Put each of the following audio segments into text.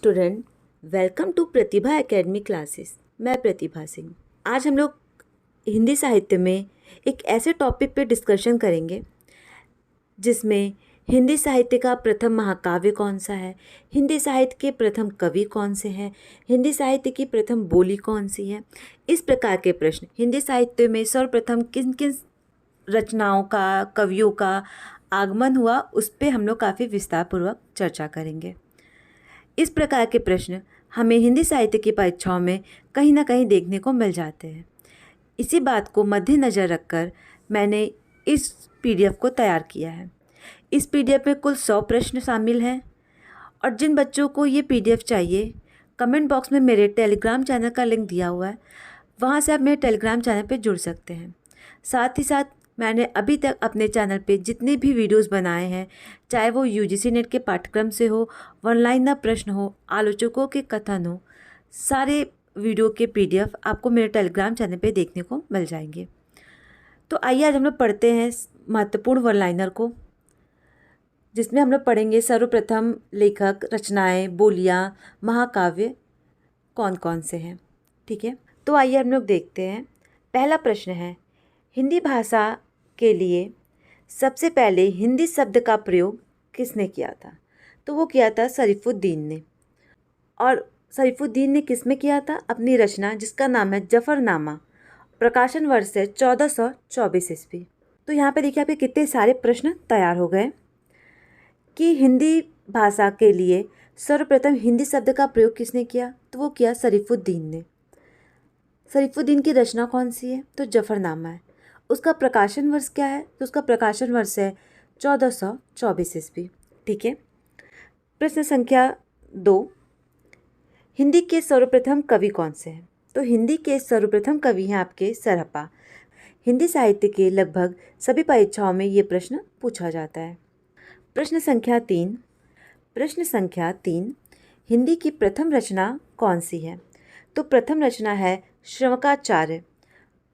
Student, welcome to Pratibha academy classes. मैं प्रतिभा सिंह। आज हम लोग हिंदी साहित्य में एक ऐसे टॉपिक पे डिस्कशन करेंगे जिसमें हिंदी साहित्य का प्रथम महाकाव्य कौन सा है, हिंदी साहित्य के प्रथम कवि कौन से हैं, हिंदी साहित्य की प्रथम बोली कौन सी है। इस प्रकार के प्रश्न, हिंदी साहित्य में सर्वप्रथम किन किन रचनाओं का, कवियों का आगमन हुआ, उस पर हम लोग काफ़ी विस्तारपूर्वक चर्चा करेंगे। इस प्रकार के प्रश्न हमें हिंदी साहित्य की परीक्षाओं में कहीं ना कहीं देखने को मिल जाते हैं। इसी बात को मद्देनज़र रखकर मैंने इस पीडीएफ को तैयार किया है। इस पीडीएफ में कुल 100 प्रश्न शामिल हैं और जिन बच्चों को ये पीडीएफ चाहिए, कमेंट बॉक्स में मेरे टेलीग्राम चैनल का लिंक दिया हुआ है, वहाँ से आप मेरे टेलीग्राम चैनल पर जुड़ सकते हैं। साथ ही साथ मैंने अभी तक अपने चैनल पे जितने भी वीडियोस बनाए हैं, चाहे वो यूजीसी नेट के पाठ्यक्रम से हो, ऑनलाइन प्रश्न हो, आलोचकों के कथन हो, सारे वीडियो के पीडीएफ आपको मेरे टेलीग्राम चैनल पे देखने को मिल जाएंगे। तो आइए आज हम लोग पढ़ते हैं महत्वपूर्ण वन-लाइनर को, जिसमें हम लोग पढ़ेंगे सर्वप्रथम लेखक, रचनाएँ, बोलियाँ, महाकाव्य कौन कौन से हैं। ठीक है, तो आइए हम लोग देखते हैं। पहला प्रश्न है, हिंदी भाषा के लिए सबसे पहले हिंदी शब्द का प्रयोग किसने किया था? तो वो किया था शरीफुद्दीन ने। और शरीफुद्दीन ने किस में किया था? अपनी रचना जिसका नाम है जफरनामा, प्रकाशन वर्ष है 1424 ईस्वी। तो यहाँ पे देखिए आपके कितने सारे प्रश्न तैयार हो गए कि हिंदी भाषा के लिए सर्वप्रथम हिंदी शब्द का प्रयोग किसने किया? तो वो किया शरीफुद्दीन ने। शरीफुद्दीन की रचना कौन सी है? तो जफरनामा है। उसका प्रकाशन वर्ष क्या है? तो उसका प्रकाशन वर्ष है 1424 ईस्वी। ठीक है। प्रश्न संख्या 2, हिंदी के सर्वप्रथम कवि कौन से हैं? तो हिंदी के सर्वप्रथम कवि हैं आपके सरहप्पा। हिंदी साहित्य के लगभग सभी परीक्षाओं में ये प्रश्न पूछा जाता है। प्रश्न संख्या 3, हिंदी की प्रथम रचना कौन सी है? तो प्रथम रचना है श्रवकाचार्य,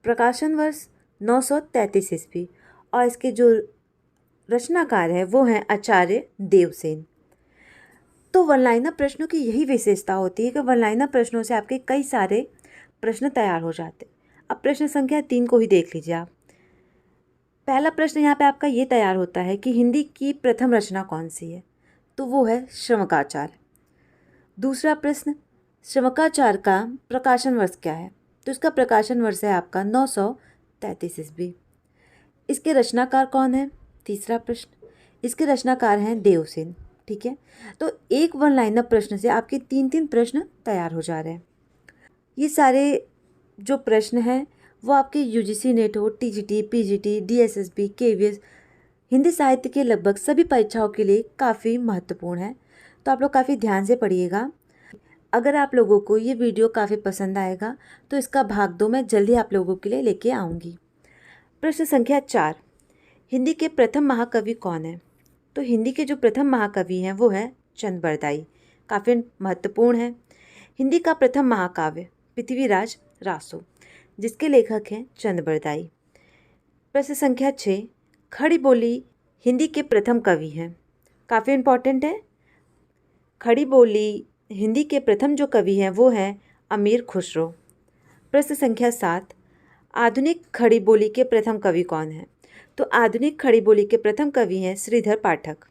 प्रकाशन वर्ष 933 ईस्वी, और इसके जो रचनाकार है वो हैं आचार्य देवसेन। तो वन-लाइनर प्रश्नों की यही विशेषता होती है कि वन-लाइनर प्रश्नों से आपके कई सारे प्रश्न तैयार हो जाते हैं। अब प्रश्न संख्या 3 को ही देख लीजिए आप। पहला प्रश्न यहाँ पे आपका ये तैयार होता है कि हिंदी की प्रथम रचना कौन सी है? तो वो है श्रवकाचार्य। दूसरा प्रश्न, श्रवकाचार्य का प्रकाशन वर्ष क्या है? तो इसका प्रकाशन वर्ष है आपका 933 ईस्वी। इसके रचनाकार कौन है? तीसरा प्रश्न, इसके रचनाकार हैं देवसेन। ठीक है, तो एक वन लाइनर प्रश्न से आपके 3 प्रश्न तैयार हो जा रहे हैं। ये सारे जो प्रश्न हैं वो आपके यूजीसी नेट हो, TGT, PGT, DSSB, KVS, Hindi साहित्य के लगभग सभी परीक्षाओं के लिए काफ़ी महत्वपूर्ण है। तो आप लोग काफ़ी ध्यान से पढ़िएगा। अगर आप लोगों को ये वीडियो काफ़ी पसंद आएगा तो इसका भाग 2 मैं जल्दी आप लोगों के लिए लेके आऊँगी। प्रश्न संख्या 4, हिंदी के प्रथम महाकवि कौन है? तो हिंदी के जो प्रथम महाकवि हैं वो है चंद बरदाई। काफ़ी महत्वपूर्ण है। हिंदी का प्रथम महाकाव्य पृथ्वीराज रासो, जिसके लेखक हैं चंद बरदाई। प्रश्न संख्या 6, खड़ी बोली हिंदी के प्रथम कवि हैं। काफ़ी इम्पॉर्टेंट है। खड़ी बोली हिंदी के प्रथम जो कवि हैं वो हैं अमीर खुसरो। प्रश्न संख्या 7, आधुनिक खड़ी बोली के प्रथम कवि कौन हैं? तो आधुनिक खड़ी बोली के प्रथम कवि हैं श्रीधर पाठक।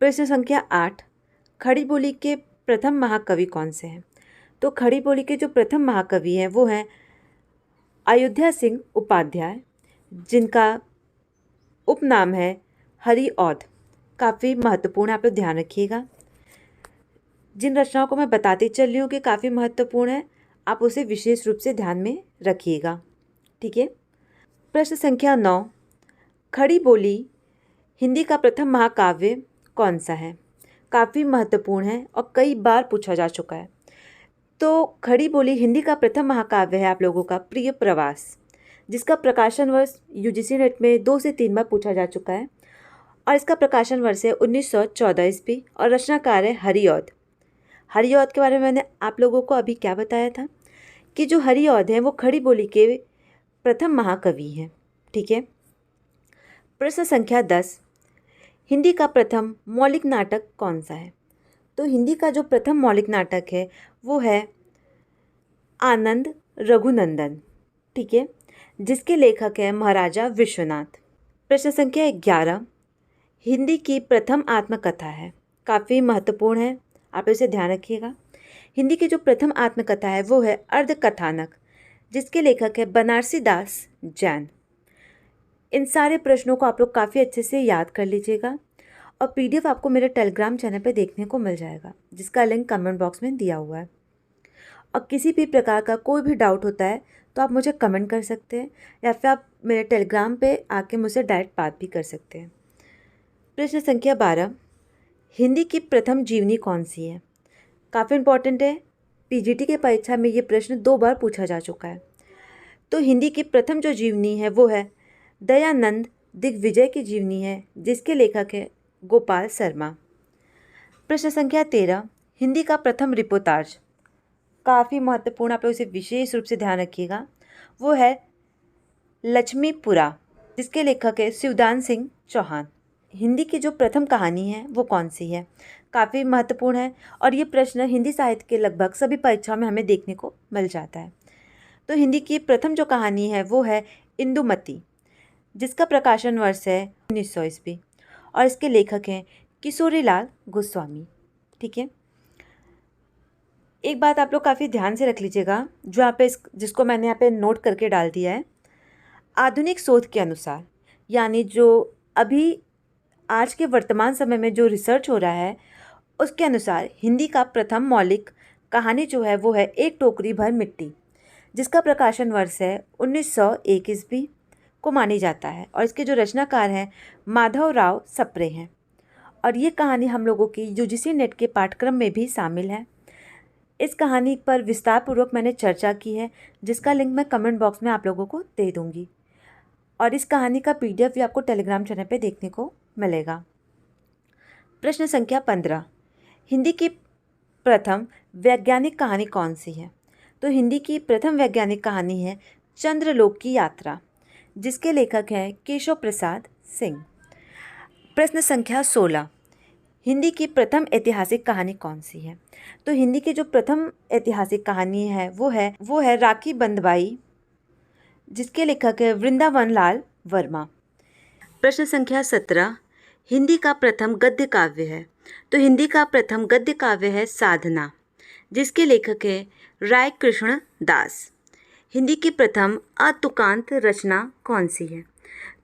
प्रश्न संख्या 8, खड़ी बोली के प्रथम महाकवि कौन से हैं? तो खड़ी बोली के जो प्रथम महाकवि हैं वो हैं अयोध्या सिंह उपाध्याय, जिनका उपनाम है हरिऔध। काफ़ी महत्वपूर्ण, आप लोग ध्यान रखिएगा। जिन रचनाओं को मैं बताती चल रही हूँ कि काफ़ी महत्वपूर्ण है, आप उसे विशेष रूप से ध्यान में रखिएगा। ठीक है। प्रश्न संख्या 9, खड़ी बोली हिंदी का प्रथम महाकाव्य कौन सा है? काफ़ी महत्वपूर्ण है और कई बार पूछा जा चुका है। तो खड़ी बोली हिंदी का प्रथम महाकाव्य है आप लोगों का प्रिय प्रवास, जिसका प्रकाशन वर्ष यूजीसी नेट में 2 से 3 बार पूछा जा चुका है, और इसका प्रकाशन वर्ष है 1914 ईस्वी, और रचनाकार है हरिऔध। हरिऔध के बारे में मैंने आप लोगों को अभी क्या बताया था कि जो हरिऔध हैं वो खड़ी बोली के प्रथम महाकवि हैं। ठीक है। प्रश्न संख्या 10, हिंदी का प्रथम मौलिक नाटक कौन सा है? तो हिंदी का जो प्रथम मौलिक नाटक है वो है आनंद रघुनंदन, ठीक है, जिसके लेखक हैं महाराजा विश्वनाथ। प्रश्न संख्या 11, हिंदी की प्रथम आत्मकथा है, काफ़ी महत्वपूर्ण है, आप इसे ध्यान रखिएगा। हिंदी की जो प्रथम आत्मकथा है वो है अर्धकथानक, जिसके लेखक है बनारसी दास जैन। इन सारे प्रश्नों को आप लोग काफ़ी अच्छे से याद कर लीजिएगा और पीडीएफ आपको मेरे टेलीग्राम चैनल पे देखने को मिल जाएगा, जिसका लिंक कमेंट बॉक्स में दिया हुआ है। और किसी भी प्रकार का कोई भी डाउट होता है तो आप मुझे कमेंट कर सकते हैं या फिर आप मेरे टेलीग्राम पे आके मुझसे डायरेक्ट बात भी कर सकते हैं। प्रश्न संख्या 12, हिंदी की प्रथम जीवनी कौन सी है? काफ़ी इम्पॉर्टेंट है, पीजीटी के परीक्षा में ये प्रश्न 2 बार पूछा जा चुका है। तो हिंदी की प्रथम जो जीवनी है वो है दयानंद दिग्विजय की जीवनी है, जिसके लेखक है गोपाल शर्मा। प्रश्न संख्या 13, हिंदी का प्रथम रिपोर्टाज, काफ़ी महत्वपूर्ण, आप लोग इसे विशेष रूप से ध्यान रखिएगा, वो है लक्ष्मीपुरा, जिसके लेखक है शिवदान सिंह चौहान। हिंदी की जो प्रथम कहानी है वो कौन सी है? काफ़ी महत्वपूर्ण है और ये प्रश्न हिंदी साहित्य के लगभग सभी परीक्षाओं में हमें देखने को मिल जाता है। तो हिंदी की प्रथम जो कहानी है वो है इंदुमती, जिसका प्रकाशन वर्ष है 1900 ईस्वी और इसके लेखक हैं किशोरीलाल गोस्वामी, ठीक है। एक बात आप लोग काफ़ी ध्यान से रख लीजिएगा, जो यहाँ पे जिसको मैंने यहाँ पे नोट करके डाल दिया है। आधुनिक शोध के अनुसार, यानी जो अभी आज के वर्तमान समय में जो रिसर्च हो रहा है उसके अनुसार हिंदी का प्रथम मौलिक कहानी जो है वो है एक टोकरी भर मिट्टी, जिसका प्रकाशन वर्ष है 1901 ईस्वी को मानी जाता है और इसके जो रचनाकार हैं माधवराव सप्रे हैं। और ये कहानी हम लोगों की यूजीसी नेट के पाठ्यक्रम में भी शामिल है। इस कहानी पर विस्तार पूर्वक मैंने चर्चा की है, जिसका लिंक मैं कमेंट बॉक्स में आप लोगों को दे दूँगी और इस कहानी का पीडीएफ भी आपको टेलीग्राम चैनल पे देखने को मिलेगा। प्रश्न संख्या 15, हिंदी की प्रथम वैज्ञानिक कहानी कौन सी है? तो हिंदी की प्रथम वैज्ञानिक कहानी है चंद्रलोक की यात्रा, जिसके लेखक हैं केशव प्रसाद सिंह। प्रश्न संख्या 16, हिंदी की प्रथम ऐतिहासिक कहानी कौन सी है? तो हिंदी की जो प्रथम ऐतिहासिक कहानी है वो है राखी बंधवाई, जिसके लेखक है वृंदावन लाल वर्मा। प्रश्न संख्या 17, हिंदी का प्रथम गद्य काव्य है? तो हिंदी का प्रथम गद्य काव्य है साधना, जिसके लेखक है राय कृष्ण दास। हिंदी की प्रथम अतुकांत रचना कौन सी है?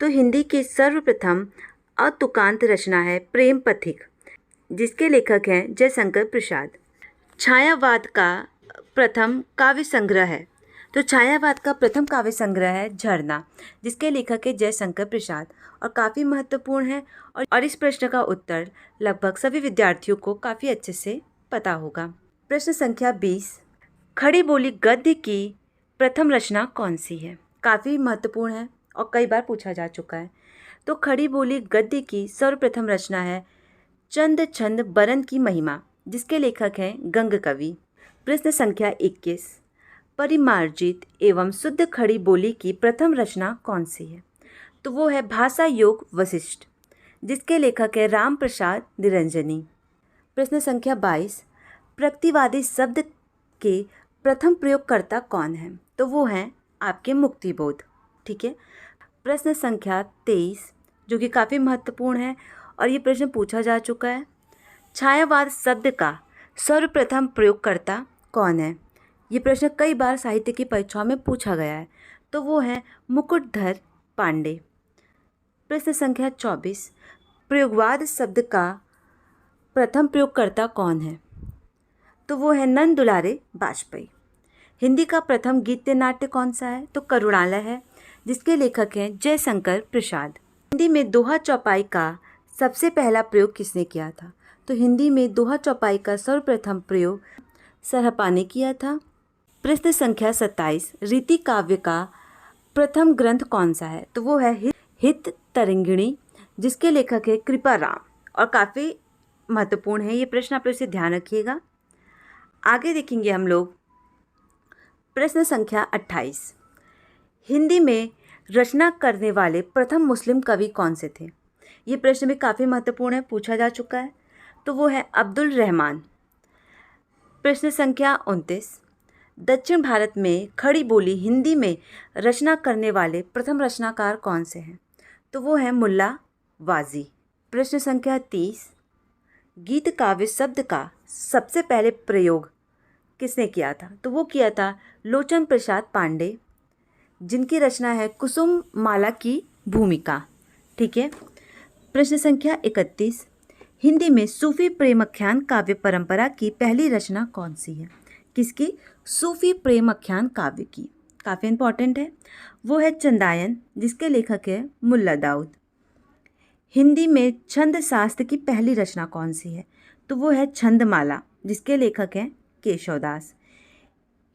तो हिंदी की सर्वप्रथम अतुकांत रचना है प्रेम पथिक, जिसके लेखक हैं जयशंकर प्रसाद। छायावाद का प्रथम काव्य संग्रह है? तो छायावाद का प्रथम काव्य संग्रह है झरना, जिसके लेखक है जयशंकर प्रसाद और काफ़ी महत्वपूर्ण है और इस प्रश्न का उत्तर लगभग सभी विद्यार्थियों को काफ़ी अच्छे से पता होगा। प्रश्न संख्या 20, खड़ी बोली गद्य की प्रथम रचना कौन सी है? काफ़ी महत्वपूर्ण है और कई बार पूछा जा चुका है। तो खड़ी बोली गद्य की सर्वप्रथम रचना है चंद छंद बरन की महिमा, जिसके लेखक हैं गंग कवि। प्रश्न संख्या 21, परिमार्जित एवं शुद्ध खड़ी बोली की प्रथम रचना कौन सी है? तो वो है भाषा योग वशिष्ठ, जिसके लेखक है राम प्रसाद निरंजनी। प्रश्न संख्या 22, प्रगतिवादी शब्द के प्रथम प्रयोगकर्ता कौन है? तो वो हैं आपके मुक्तिबोध, ठीक है। प्रश्न संख्या 23, जो कि काफ़ी महत्वपूर्ण है और ये प्रश्न पूछा जा चुका है, छायावाद शब्द का सर्वप्रथम प्रयोगकर्ता कौन है? ये प्रश्न कई बार साहित्य की परीक्षाओं में पूछा गया है, तो वो है मुकुटधर पांडे। प्रश्न संख्या 24, प्रयोगवाद शब्द का प्रथम प्रयोगकर्ता कौन है? तो वो है नंद दुलारे वाजपेयी। हिंदी का प्रथम गीत नाट्य कौन सा है? तो करुणालय है, जिसके लेखक हैं जयशंकर प्रसाद। हिंदी में दोहा चौपाई का सबसे पहला प्रयोग किसने किया था? तो हिंदी में दोहा चौपाई का सर्वप्रथम प्रयोग सरहपा ने किया था। प्रश्न संख्या 27, रीति काव्य का प्रथम ग्रंथ कौन सा है? तो वो है हित तरंगिणी, जिसके लेखक है कृपाराम और काफ़ी महत्वपूर्ण है ये प्रश्न, आप इसे ध्यान रखिएगा। आगे देखेंगे हम लोग प्रश्न संख्या 28, हिंदी में रचना करने वाले प्रथम मुस्लिम कवि कौन से थे? ये प्रश्न भी काफ़ी महत्वपूर्ण है, पूछा जा चुका है। तो वो है अब्दुल रहमान, प्रश्न संख्या 29, दक्षिण भारत में खड़ी बोली हिंदी में रचना करने वाले प्रथम रचनाकार कौन से हैं? तो वो है मुल्ला वाजी। प्रश्न संख्या 30, गीत काव्य शब्द का सबसे पहले प्रयोग किसने किया था? तो वो किया था लोचन प्रसाद पांडे, जिनकी रचना है कुसुम माला की भूमिका। ठीक है। प्रश्न संख्या 31, हिंदी में सूफी प्रेमाख्यान काव्य परंपरा की पहली रचना कौन सी है? किसकी? सूफी प्रेमाख्यान काव्य की। काफ़ी इंपॉर्टेंट है। वो है चंदायन, जिसके लेखक है मुल्ला दाऊद। हिंदी में छंद शास्त्र की पहली रचना कौन सी है? तो वो है छंदमाला, जिसके लेखक हैं केशवदास।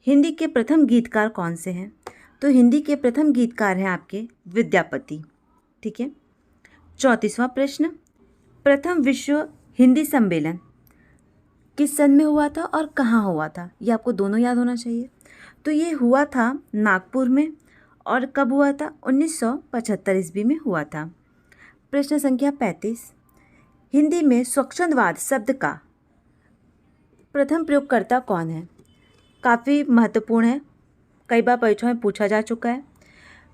हिंदी के प्रथम गीतकार कौन से हैं? तो हिंदी के प्रथम गीतकार हैं आपके विद्यापति। ठीक है। 34वां प्रश्न, प्रथम विश्व हिंदी सम्मेलन किस सन में हुआ था और कहाँ हुआ था? ये आपको दोनों याद होना चाहिए। तो ये हुआ था नागपुर में। और कब हुआ था? 1975 ईस्वी में हुआ था। प्रश्न संख्या 35, हिंदी में स्वच्छंदवाद शब्द का प्रथम प्रयोगकर्ता कौन है? काफ़ी महत्वपूर्ण है, कई बार परीक्षाओं में पूछा जा चुका है।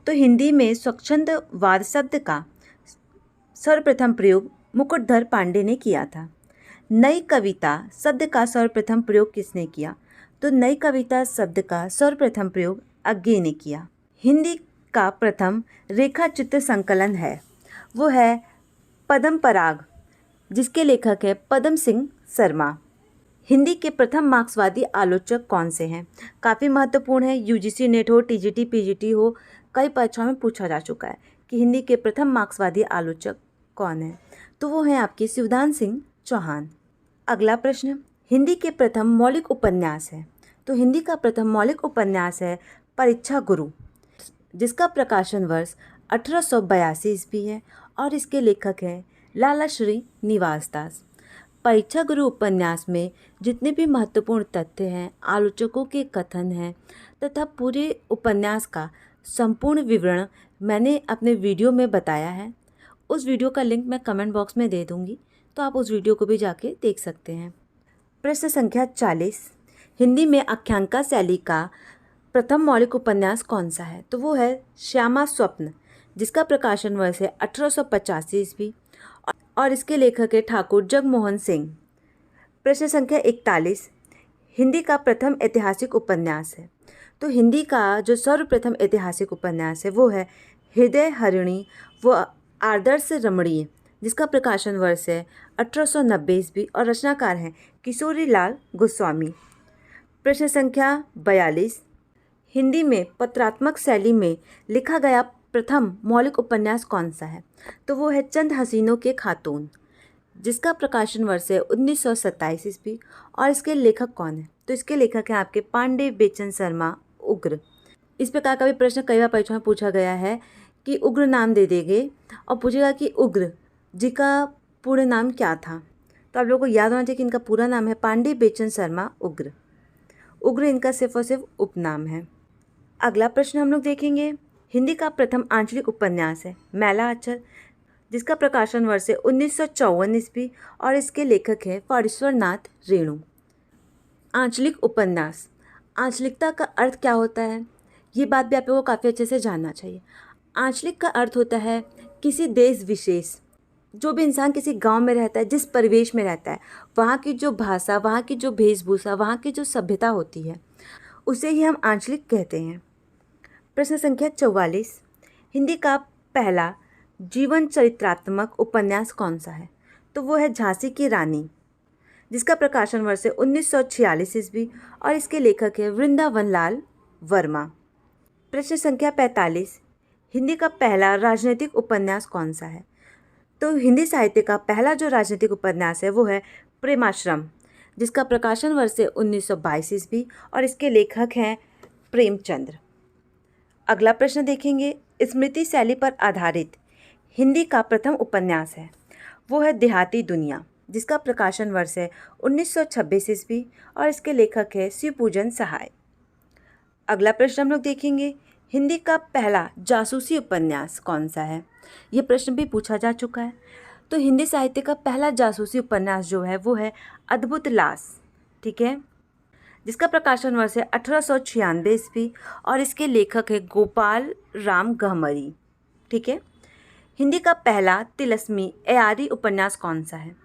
तो हिंदी में स्वच्छंदवाद शब्द का सर्वप्रथम प्रयोग मुकुटधर पांडे ने किया था। नई कविता शब्द का सर्वप्रथम प्रयोग किसने किया? तो नई कविता शब्द का सर्वप्रथम प्रयोग अज्ञे ने किया। हिंदी का प्रथम रेखा चित्र संकलन है, वो है पद्म पराग, जिसके लेखक है पद्म सिंह शर्मा। हिंदी के प्रथम मार्क्सवादी आलोचक कौन से हैं? काफ़ी महत्वपूर्ण है, यूजीसी नेट हो, टीजीटी पीजीटी हो, कई परीक्षाओं में पूछा जा चुका है कि हिंदी के प्रथम मार्क्सवादी आलोचक कौन है? तो वो हैं आपके शिवदान सिंह चौहान। अगला प्रश्न, हिंदी के प्रथम मौलिक उपन्यास है। तो हिंदी का प्रथम मौलिक उपन्यास है परीक्षा गुरु, जिसका प्रकाशन वर्ष 1882 ईस्वी है और इसके लेखक हैं लाला श्री निवास दास। परीक्षा गुरु उपन्यास में जितने भी महत्वपूर्ण तथ्य हैं, आलोचकों के कथन हैं तथा पूरे उपन्यास का संपूर्ण विवरण मैंने अपने वीडियो में बताया है। उस वीडियो का लिंक मैं कमेंट बॉक्स में दे दूंगी, तो आप उस वीडियो को भी जाके देख सकते हैं। प्रश्न संख्या 40, हिंदी में आख्यानका शैली का प्रथम मौलिक उपन्यास कौन सा है? तो वो है श्यामा स्वप्न, जिसका प्रकाशन वर्ष है 1885 ईस्वी और इसके लेखक है ठाकुर जगमोहन सिंह। प्रश्न संख्या 41, हिंदी का प्रथम ऐतिहासिक उपन्यास है। तो हिंदी का जो सर्वप्रथम ऐतिहासिक उपन्यास है वो है हृदय हरिणी व आदर्श रमणीय, जिसका प्रकाशन वर्ष है 1890 ईस्वी और रचनाकार हैं किशोरी लाल गोस्वामी। प्रश्न संख्या 42, हिंदी में पत्रात्मक शैली में लिखा गया प्रथम मौलिक उपन्यास कौन सा है? तो वो है चंद हसीनों के खातून, जिसका प्रकाशन वर्ष है 1927 ईस्वी और इसके लेखक कौन है? तो इसके लेखक हैं आपके पांडे बेचन शर्मा उग्र। इस प्रकार का भी प्रश्न कई बार परीक्षा में पूछा गया है कि उग्र नाम दे देंगे और पूछेगा कि उग्र जी का पूरा नाम क्या था। तो आप लोगों को याद होना चाहिए कि इनका पूरा नाम है पांडे बेचन शर्मा उग्र। उग्र इनका सिर्फ और सिर्फ उपनाम है। अगला प्रश्न हम लोग देखेंगे, हिंदी का प्रथम आंचलिक उपन्यास है मैला आंचल, जिसका प्रकाशन वर्ष है 1954 ईस्वी और इसके लेखक हैं फणीश्वर नाथ रेणु। आंचलिक उपन्यास, आंचलिकता का अर्थ क्या होता है, ये बात भी आप लोगों को काफ़ी अच्छे से जानना चाहिए। आंचलिक का अर्थ होता है किसी देश विशेष, जो भी इंसान किसी गांव में रहता है, जिस परिवेश में रहता है, वहाँ की जो भाषा, वहाँ की जो वेशभूषा, वहाँ की जो सभ्यता होती है, उसे ही हम आंचलिक कहते हैं। प्रश्न संख्या 44, हिंदी का पहला जीवन चरित्रात्मक उपन्यास कौन सा है? तो वो है झांसी की रानी, जिसका प्रकाशन वर्ष है 1946 ईस्वी और इसके लेखक है वृंदावन लाल वर्मा। प्रश्न संख्या 45, हिंदी का पहला राजनीतिक उपन्यास कौन सा है? तो हिंदी साहित्य का पहला जो राजनीतिक उपन्यास है वो है प्रेमाश्रम, जिसका प्रकाशन वर्ष है 1922 ईस्वी और इसके लेखक हैं प्रेमचंद्र। अगला प्रश्न देखेंगे, स्मृति शैली पर आधारित हिंदी का प्रथम उपन्यास है, वो है देहाती दुनिया, जिसका प्रकाशन वर्ष है 1926 ईस्वी और इसके लेखक है शिवपूजन सहाय। अगला प्रश्न हम लोग देखेंगे, हिंदी का पहला जासूसी उपन्यास कौन सा है? ये प्रश्न भी पूछा जा चुका है। तो हिंदी साहित्य का पहला जासूसी उपन्यास जो है वो है अद्भुत लाश। ठीक है। जिसका प्रकाशन वर्ष है 1896 ईस्वी और इसके लेखक है गोपाल राम गहमरी। ठीक है। हिंदी का पहला तिलस्मी एआरी उपन्यास कौन सा है?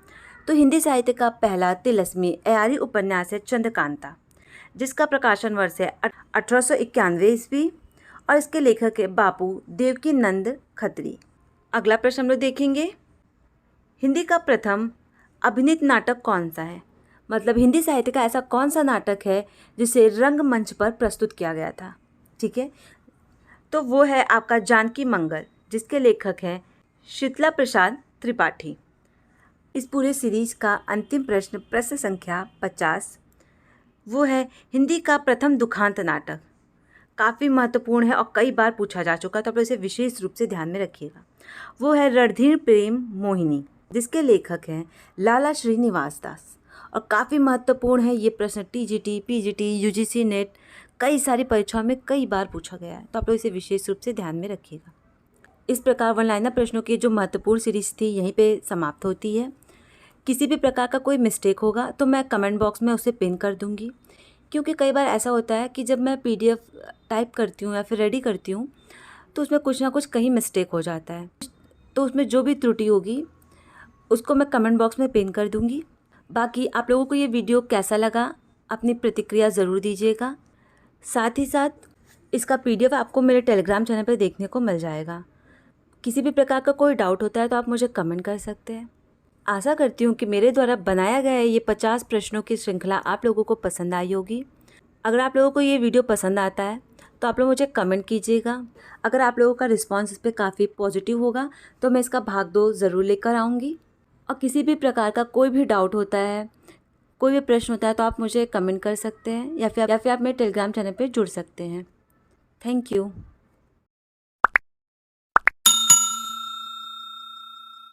तो हिंदी साहित्य का पहला तिलस्मी एआरी उपन्यास है चंद्रकांता, जिसका प्रकाशन वर्ष है 1891 ईस्वी और इसके लेखक है बापू देवकीनंद खत्री। अगला प्रश्न हम लोग देखेंगे, हिंदी का प्रथम अभिनीत नाटक कौन सा है? मतलब हिंदी साहित्य का ऐसा कौन सा नाटक है जिसे रंगमंच पर प्रस्तुत किया गया था? ठीक है, तो वो है आपका जानकी मंगल, जिसके लेखक हैं शीतला प्रसाद त्रिपाठी। इस पूरे सीरीज का अंतिम प्रश्न, प्रश्न संख्या 50, वो है हिंदी का प्रथम दुखांत नाटक। काफ़ी महत्वपूर्ण है और कई बार पूछा जा चुका, तो आप इसे विशेष रूप से ध्यान में रखिएगा। वो है रणधीर प्रेम मोहिनी, जिसके लेखक हैं लाला श्रीनिवास दास। और काफ़ी महत्वपूर्ण है ये प्रश्न, टीजीटी, पीजीटी, यूजीसी नेट कई सारी परीक्षाओं में कई बार पूछा गया है, तो आप लोग इसे विशेष रूप से ध्यान में रखिएगा। इस प्रकार वन लाइनर प्रश्नों की जो महत्वपूर्ण सीरीज थी यहीं पे समाप्त होती है। किसी भी प्रकार का कोई मिस्टेक होगा तो मैं कमेंट बॉक्स में उसे पिन कर दूंगी, क्योंकि कई बार ऐसा होता है कि जब मैं पीडीएफ टाइप करती हूँ या फिर रेडी करती हूँ तो उसमें कुछ ना कुछ कहीं मिस्टेक हो जाता है, तो उसमें जो भी त्रुटि होगी उसको मैं कमेंट बॉक्स में पिन कर दूंगी। बाकी आप लोगों को ये वीडियो कैसा लगा अपनी प्रतिक्रिया ज़रूर दीजिएगा। साथ ही साथ इसका पीडीएफ आपको मेरे टेलीग्राम चैनल पर देखने को मिल जाएगा। किसी भी प्रकार का कोई डाउट होता है तो आप मुझे कमेंट कर सकते हैं। आशा करती हूँ कि मेरे द्वारा बनाया गया ये 50 प्रश्नों की श्रृंखला आप लोगों को पसंद आई होगी। अगर आप लोगों को ये वीडियो पसंद आता है तो आप लोग मुझे कमेंट कीजिएगा। अगर आप लोगों का रिस्पांस इस पर काफ़ी पॉजिटिव होगा तो मैं इसका भाग 2 ज़रूर लेकर आऊँगी। और किसी भी प्रकार का कोई भी डाउट होता है, कोई भी प्रश्न होता है तो आप मुझे कमेंट कर सकते हैं या फिर आप मेरे टेलीग्राम चैनल पर जुड़ सकते हैं। Thank you.